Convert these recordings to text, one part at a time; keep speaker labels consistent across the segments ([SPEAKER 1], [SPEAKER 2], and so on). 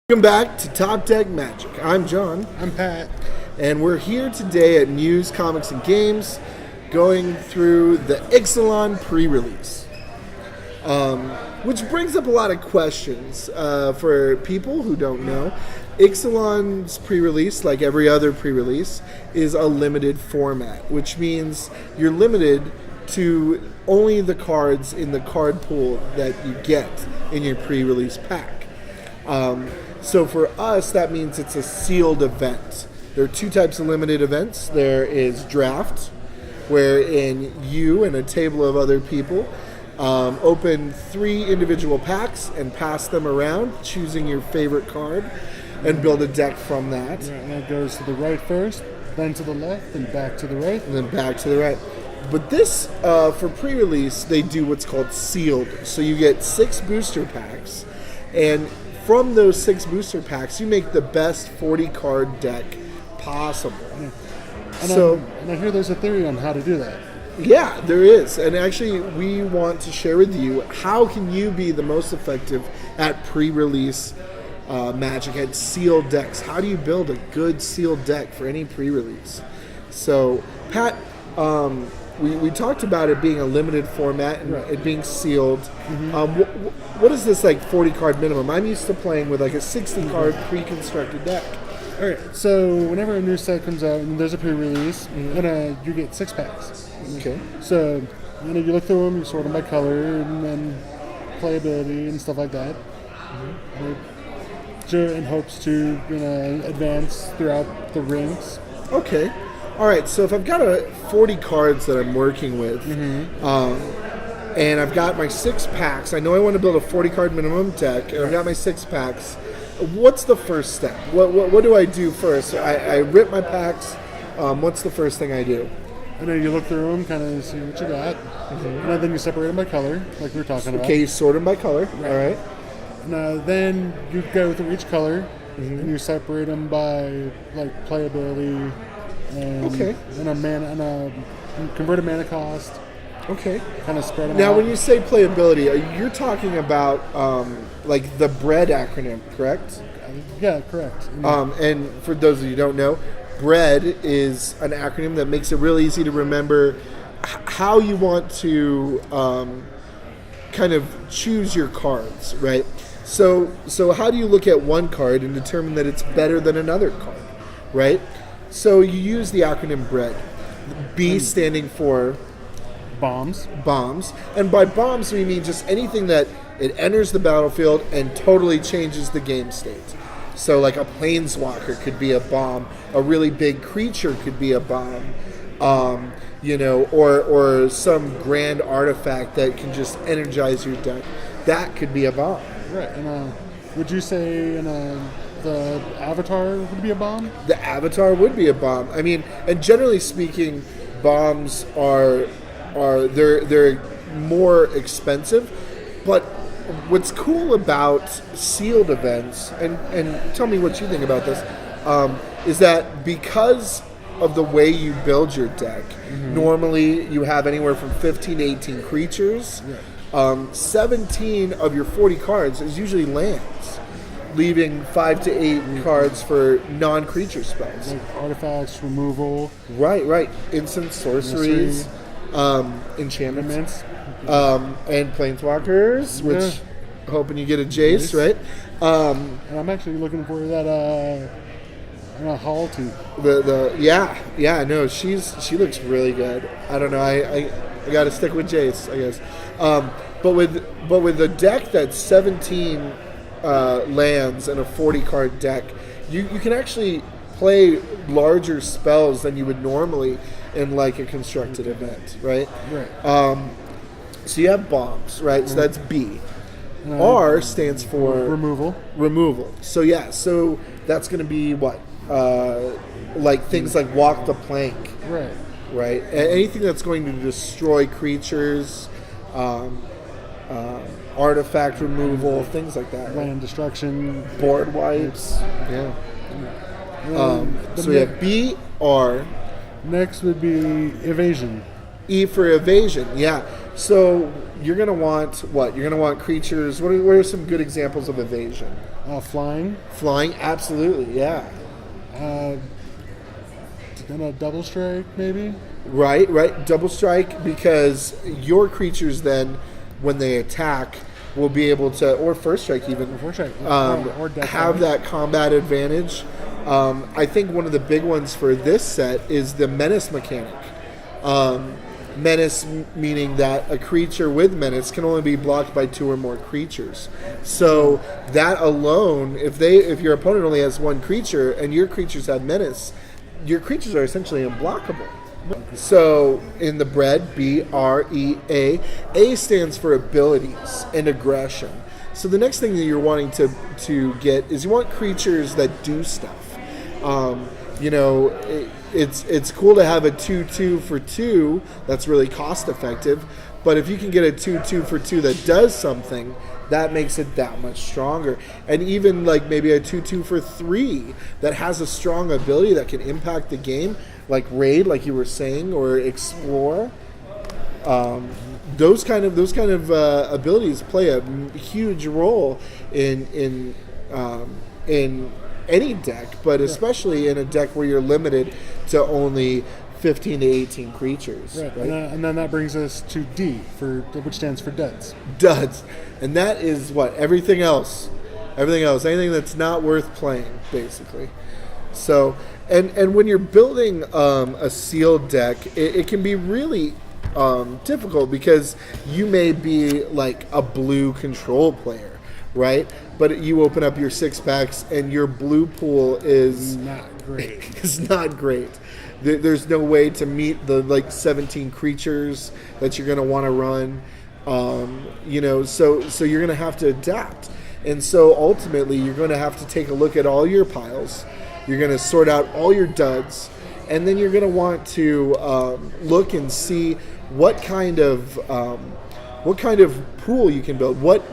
[SPEAKER 1] Welcome back to Top Deck Magic. I'm John.
[SPEAKER 2] I'm Pat.
[SPEAKER 1] And we're here today at Muse Comics and Games going through the Ixalan Prerelease. Which brings up a lot of questions for people who don't know. Ixalan's pre-release, like every other pre-release, is a limited format, which means you're limited to only the cards in the card pool that you get in your pre-release pack. So for us, that means it's a sealed event. There are two types of limited events. There is draft, wherein you and a table of other people open 3 individual packs and pass them around, choosing your favorite card, and build a deck from that.
[SPEAKER 2] Yeah, and it goes to the right first, then to the left, and back to the right.
[SPEAKER 1] And then back to the right. But this, for pre-release, they do what's called sealed. So you get 6 booster packs, and from those 6 booster packs, you make the best 40-card deck possible.
[SPEAKER 2] Yeah. And I hear there's a theory on how to do that.
[SPEAKER 1] Yeah, there is. And actually, we want to share with you how can you be the most effective at pre-release Magic, at sealed decks. How do you build a good sealed deck for any pre-release? So, Pat, we talked about it being a limited format and it being sealed. Mm-hmm. What is this, like, 40-card minimum? I'm used to playing with, like, a 60-card pre-constructed deck.
[SPEAKER 2] All right, so whenever a new set comes out and there's a pre-release, you get 6 packs.
[SPEAKER 1] Okay.
[SPEAKER 2] So, you look through them, you sort them by color and then playability and stuff like that. In hopes to, advance throughout the ranks.
[SPEAKER 1] Okay. All right, so if I've got 40 cards that I'm working with, and I've got my 6 packs, I know I want to build a 40-card minimum deck, and I've got my 6 packs, what's the first step? What do I do first? I rip my packs. What's the first thing I do?
[SPEAKER 2] And then you look through them, kind of see what you got, and then you separate them by color, like we were talking about.
[SPEAKER 1] Okay, you sort them by color. Right. All right.
[SPEAKER 2] And then you go through each color, and you separate them by like playability, and and a converted mana cost.
[SPEAKER 1] Okay.
[SPEAKER 2] Kind of spread them
[SPEAKER 1] now,
[SPEAKER 2] out.
[SPEAKER 1] when you say playability, you're talking about like the BREAD acronym, correct?
[SPEAKER 2] Yeah, correct.
[SPEAKER 1] And for those of you who don't know, BREAD is an acronym that makes it really easy to remember how you want to kind of choose your cards, right? So how do you look at one card and determine that it's better than another card, right? So you use the acronym BREAD. B standing for
[SPEAKER 2] bombs.
[SPEAKER 1] And by bombs, we mean just anything that it enters the battlefield and totally changes the game state. So like a planeswalker could be a bomb, a really big creature could be a bomb, or some grand artifact that can just energize your deck. That could be a bomb.
[SPEAKER 2] Right. And would you say the Avatar would be a bomb?
[SPEAKER 1] The Avatar would be a bomb. I mean, and generally speaking, bombs they're more expensive, but what's cool about sealed events, and tell me what you think about this, is that because of the way you build your deck, normally you have anywhere from 15 to 18 creatures. 17 of your 40 cards is usually lands, leaving 5 to 8 cards for non-creature spells.
[SPEAKER 2] Like artifacts, removal.
[SPEAKER 1] Right. Instant sorceries, enchantments, and planeswalkers, which hoping you get a Jace, right?
[SPEAKER 2] And I'm actually looking for that Halti.
[SPEAKER 1] No, she looks really good. I don't know, I got to stick with Jace, I guess. But with a deck that's 17 lands and a 40-card deck, you can actually play larger spells than you would normally in like a constructed event, right?
[SPEAKER 2] Right.
[SPEAKER 1] So you have bombs, right? So that's B. R stands for
[SPEAKER 2] removal.
[SPEAKER 1] So that's going to be what? Like things like walk the plank. Right. Anything that's going to destroy creatures, artifact removal, things like that.
[SPEAKER 2] Land destruction.
[SPEAKER 1] Board wipes. Yeah. So we have B, R.
[SPEAKER 2] Next would be evasion.
[SPEAKER 1] E for evasion, yeah. So you're going to want what? You're going to want creatures. What are some good examples of evasion?
[SPEAKER 2] Flying.
[SPEAKER 1] Flying, absolutely, yeah.
[SPEAKER 2] Then a double strike, maybe.
[SPEAKER 1] Right. Double strike, because your creatures then, when they attack, will be able to, or first strike even,
[SPEAKER 2] Or
[SPEAKER 1] have that combat advantage. I think one of the big ones for this set is the menace mechanic. Menace meaning that a creature with menace can only be blocked by 2 or more creatures. So that alone, if your opponent only has 1 creature and your creatures have menace, your creatures are essentially unblockable. So in the bread, BREA, A stands for abilities and aggression. So the next thing that you're wanting to get is you want creatures that do stuff. It's cool to have a 2/2 for 2 that's really cost effective, but if you can get a 2/2 for 2 that does something, that makes it that much stronger. And even like maybe a 2/2 for 3 that has a strong ability that can impact the game, like raid, like you were saying, or explore. Those kind of abilities play a huge role in any deck, but especially in a deck where you're limited to only 15 to 18 creatures.
[SPEAKER 2] Right. And then that brings us to D, which stands for duds.
[SPEAKER 1] Duds. And that is what? Everything else. Anything that's not worth playing, basically. So, and when you're building a sealed deck, it can be really difficult because you may be like a blue control player, right? But you open up your 6-packs and your blue pool is
[SPEAKER 2] not great.
[SPEAKER 1] It's not great. There's no way to meet the 17 creatures that you're going to want to run. So you're going to have to adapt. And so ultimately you're going to have to take a look at all your piles. You're going to sort out all your duds, and then you're going to want to look and see what kind of pool you can build. What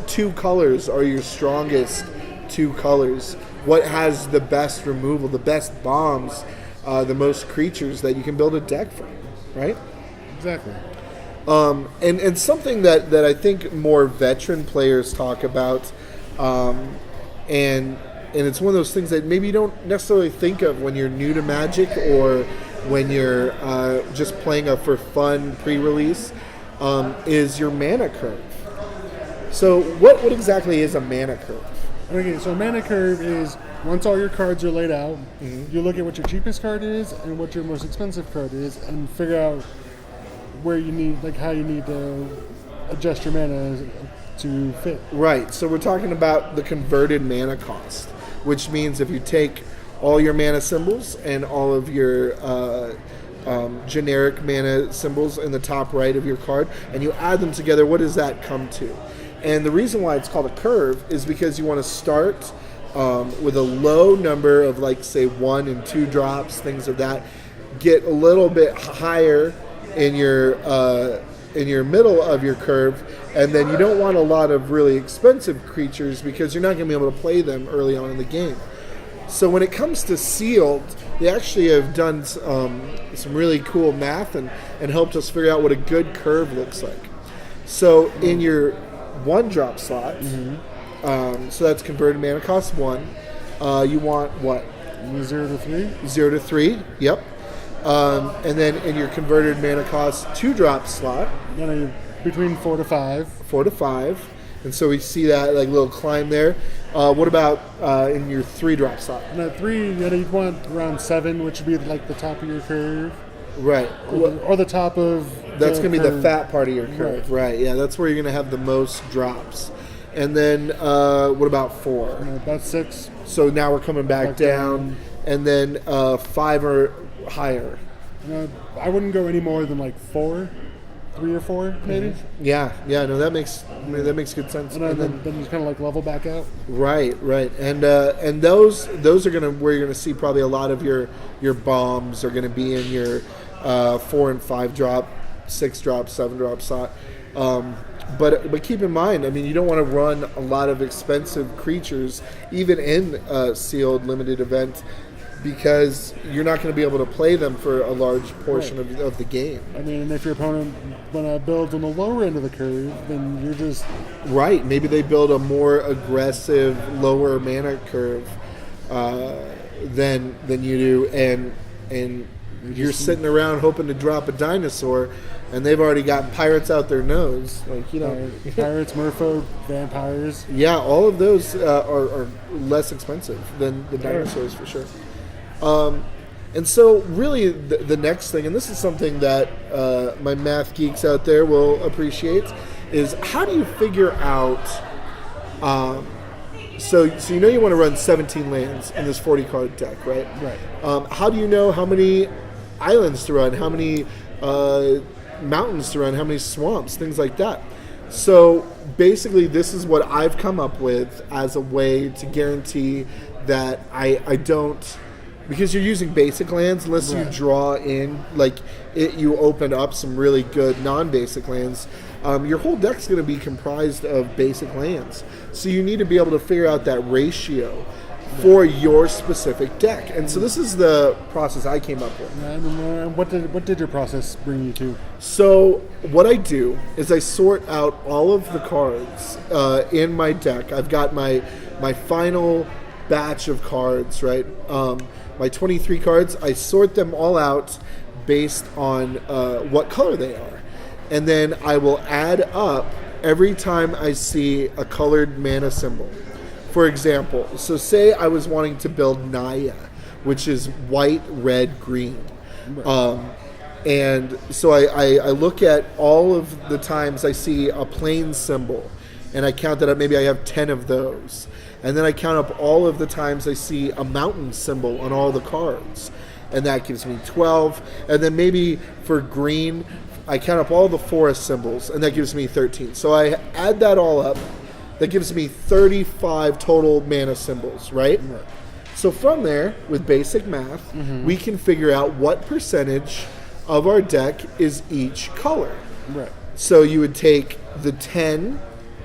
[SPEAKER 1] 2 colors are your strongest 2 colors? What has the best removal, the best bombs, the most creatures that you can build a deck from, right?
[SPEAKER 2] Exactly.
[SPEAKER 1] And something that I think more veteran players talk about, and it's one of those things that maybe you don't necessarily think of when you're new to Magic or when you're just playing for fun pre-release, is your mana curve. So what exactly is a mana curve?
[SPEAKER 2] Okay, so a mana curve is once all your cards are laid out, you look at what your cheapest card is and what your most expensive card is, and figure out where you need, how you need to adjust your mana to fit.
[SPEAKER 1] Right. So we're talking about the converted mana cost, which means if you take all your mana symbols and all of your generic mana symbols in the top right of your card, and you add them together, what does that come to? And the reason why it's called a curve is because you want to start with a low number of, say, 1 and 2 drops, things of that. Get a little bit higher in your middle of your curve, and then you don't want a lot of really expensive creatures because you're not going to be able to play them early on in the game. So when it comes to sealed, they actually have done some really cool math and helped us figure out what a good curve looks like. So in your 1-drop slot, so that's converted mana cost 1, you want what?
[SPEAKER 2] 0 to 3?
[SPEAKER 1] 0 to 3, yep. And then in your converted mana cost 2-drop slot,
[SPEAKER 2] between 4 to 5.
[SPEAKER 1] 4 to 5. And so we see that little climb there. What about in your 3-drop slot?
[SPEAKER 2] And at 3, you'd want around 7, which would be the top of your curve.
[SPEAKER 1] Right.
[SPEAKER 2] Or the top of
[SPEAKER 1] that's going to be the fat part of your curve. Right. Yeah, that's where you're going to have the most drops. And then what about 4?
[SPEAKER 2] About 6.
[SPEAKER 1] So now we're coming back down. And then 5 or higher.
[SPEAKER 2] I wouldn't go any more than 4. 3 or 4, maybe.
[SPEAKER 1] Yeah. No, that makes good sense.
[SPEAKER 2] And then you kind of level back out.
[SPEAKER 1] Right. And those are where you're gonna see probably a lot of your bombs are gonna be in your 4 and 5 drop, 6 drop, 7 drop slot. But keep in mind, you don't want to run a lot of expensive creatures even in a sealed limited event, because you're not going to be able to play them for a large portion of the game.
[SPEAKER 2] I mean, if your opponent builds on the lower end of the curve, then you're just...
[SPEAKER 1] Right. Maybe they build a more aggressive, lower mana curve than you do, and you're sitting around hoping to drop a dinosaur, and they've already got pirates out their nose. Like, you know,
[SPEAKER 2] pirates, merfolk, vampires.
[SPEAKER 1] Yeah, all of those are less expensive than the dinosaurs for sure. And so really the next thing, and this is something that my math geeks out there will appreciate, is how do you figure out, so you know you want to run 17 lands in this 40 card deck, right?
[SPEAKER 2] Right.
[SPEAKER 1] How do you know how many islands to run, how many mountains to run, how many swamps, things like that? So basically this is what I've come up with as a way to guarantee that I don't, because you're using basic lands, unless you draw in, you open up some really good non-basic lands, your whole deck's going to be comprised of basic lands. So you need to be able to figure out that ratio for your specific deck. And so this is the process I came up with.
[SPEAKER 2] And what did your process bring you to?
[SPEAKER 1] So what I do is I sort out all of the cards in my deck. I've got my final batch of cards, right? My 23 cards, I sort them all out based on what color they are. And then I will add up every time I see a colored mana symbol. For example, so say I was wanting to build Naya, which is white, red, green. And so I look at all of the times I see a plain symbol, and I count that up. Maybe I have 10 of those. And then I count up all of the times I see a mountain symbol on all the cards, and that gives me 12. And then maybe for green, I count up all the forest symbols, and that gives me 13. So I add that all up. That gives me 35 total mana symbols, right? So from there, with basic math, we can figure out what percentage of our deck is each color.
[SPEAKER 2] Right.
[SPEAKER 1] So you would take the 10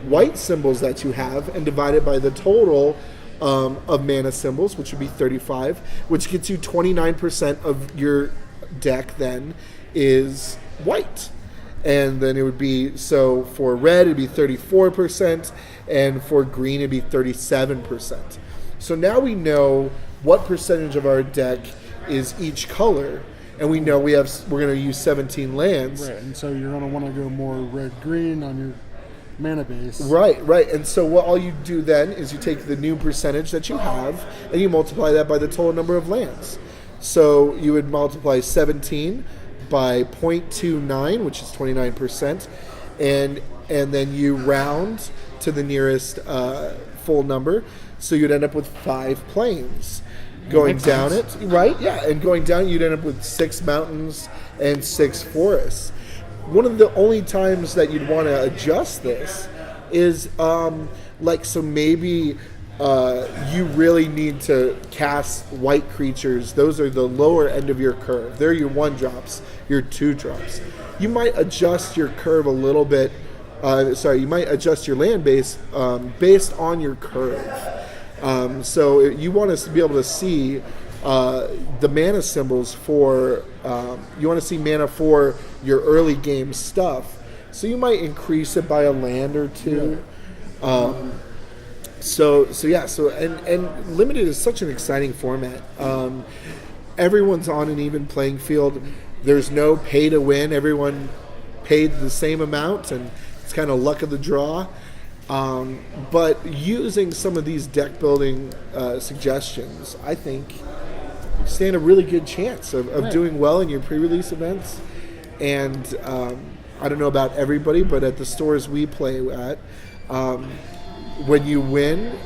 [SPEAKER 1] white symbols that you have and divide it by the total of mana symbols, which would be 35, which gets you 29% of your deck then is white. And then it would be, so for red, it'd be 34%, and for green, it'd be 37%. So now we know what percentage of our deck is each color, and we know we're going to use 17 lands.
[SPEAKER 2] Right, and so you're going to want to go more red-green on your mana base.
[SPEAKER 1] Right. And so what all you do then is you take the new percentage that you have, and you multiply that by the total number of lands. So you would multiply 17 by 0.29, which is 29%, and then you round to the nearest full number, so you'd end up with 5 plains. Going down it, right? Yeah, and going down, you'd end up with 6 mountains and 6 forests. One of the only times that you'd want to adjust this is, so maybe you really need to cast white creatures. Those are the lower end of your curve. They're your 1-drops, your 2-drops. You might adjust your curve a little bit. You might adjust your land base based on your curve. So you want us to be able to see the mana symbols for, you want to see mana for your early game stuff. So you might increase it by a land or two. So limited is such an exciting format. Everyone's on an even playing field. There's no pay to win. Everyone paid the same amount, and it's kind of luck of the draw. But using some of these deck building suggestions, I think you stand a really good chance of doing well in your pre-release events. And I don't know about everybody, but at the stores we play at, when you win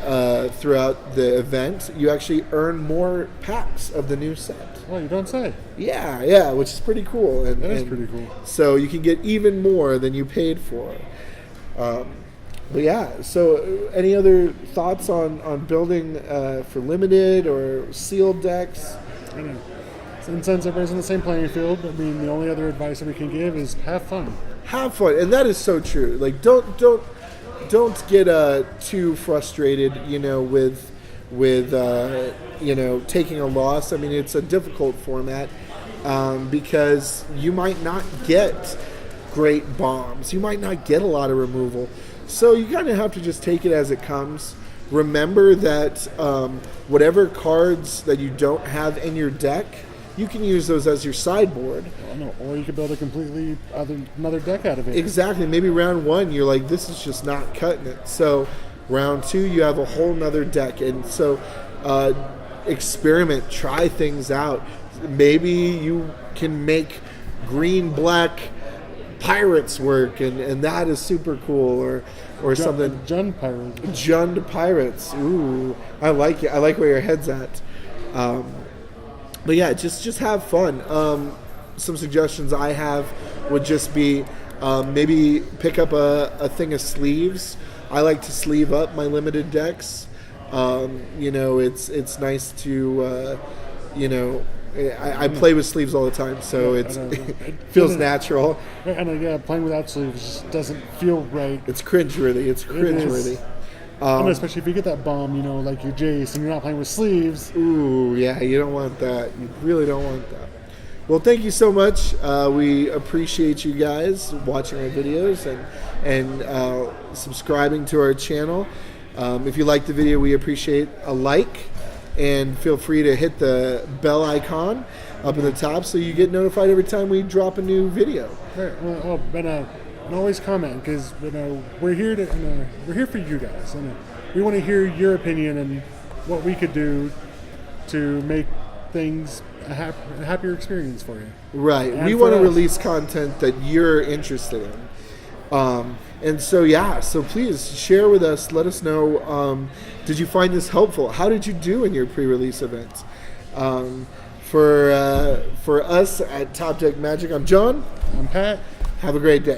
[SPEAKER 1] throughout the event, you actually earn more packs of the new set.
[SPEAKER 2] Well, you don't say.
[SPEAKER 1] Yeah, which is pretty cool.
[SPEAKER 2] That is pretty cool.
[SPEAKER 1] So you can get even more than you paid for. But yeah, so any other thoughts on building for limited or sealed decks?
[SPEAKER 2] I know. Since everybody's on the same playing field, I mean, the only other advice that we can give is have fun.
[SPEAKER 1] Have fun, and that is so true. Like, don't get too frustrated, with with taking a loss. I mean, it's a difficult format because you might not get great bombs. You might not get a lot of removal. So you kind of have to just take it as it comes. Remember that whatever cards that you don't have in your deck, you can use those as your sideboard.
[SPEAKER 2] Or you could build a completely another deck out of it.
[SPEAKER 1] Exactly. Maybe round 1, you're like, this is just not cutting it. So round 2, you have a whole nother deck. And so experiment, try things out. Maybe you can make green-black pirates work, and that is super cool, or something.
[SPEAKER 2] Jund pirates.
[SPEAKER 1] Jund pirates. Ooh, I like it. I like where your head's at. But yeah, just have fun. Some suggestions I have would just be maybe pick up a thing of sleeves. I like to sleeve up my limited decks. It's nice to I play with sleeves all the time, so it feels natural.
[SPEAKER 2] And playing without sleeves just doesn't feel right.
[SPEAKER 1] It's cringeworthy. It's cringeworthy.
[SPEAKER 2] Especially if you get that bomb, like your Jace, and you're not playing with sleeves.
[SPEAKER 1] Ooh, yeah, you don't want that. You really don't want that. Well, thank you so much. We appreciate you guys watching our videos and subscribing to our channel. If you like the video, we appreciate a like. And feel free to hit the bell icon up in the top so you get notified every time we drop a new video.
[SPEAKER 2] Right. And always comment, because we're here for you guys, and we want to hear your opinion and what we could do to make things a happier experience for you.
[SPEAKER 1] Right.
[SPEAKER 2] And
[SPEAKER 1] we want to release content that you're interested in. And so please share with us. Let us know. Did you find this helpful? How did you do in your pre-release event? For us at Top Deck Magic, I'm John.
[SPEAKER 2] I'm Pat.
[SPEAKER 1] Have a great day.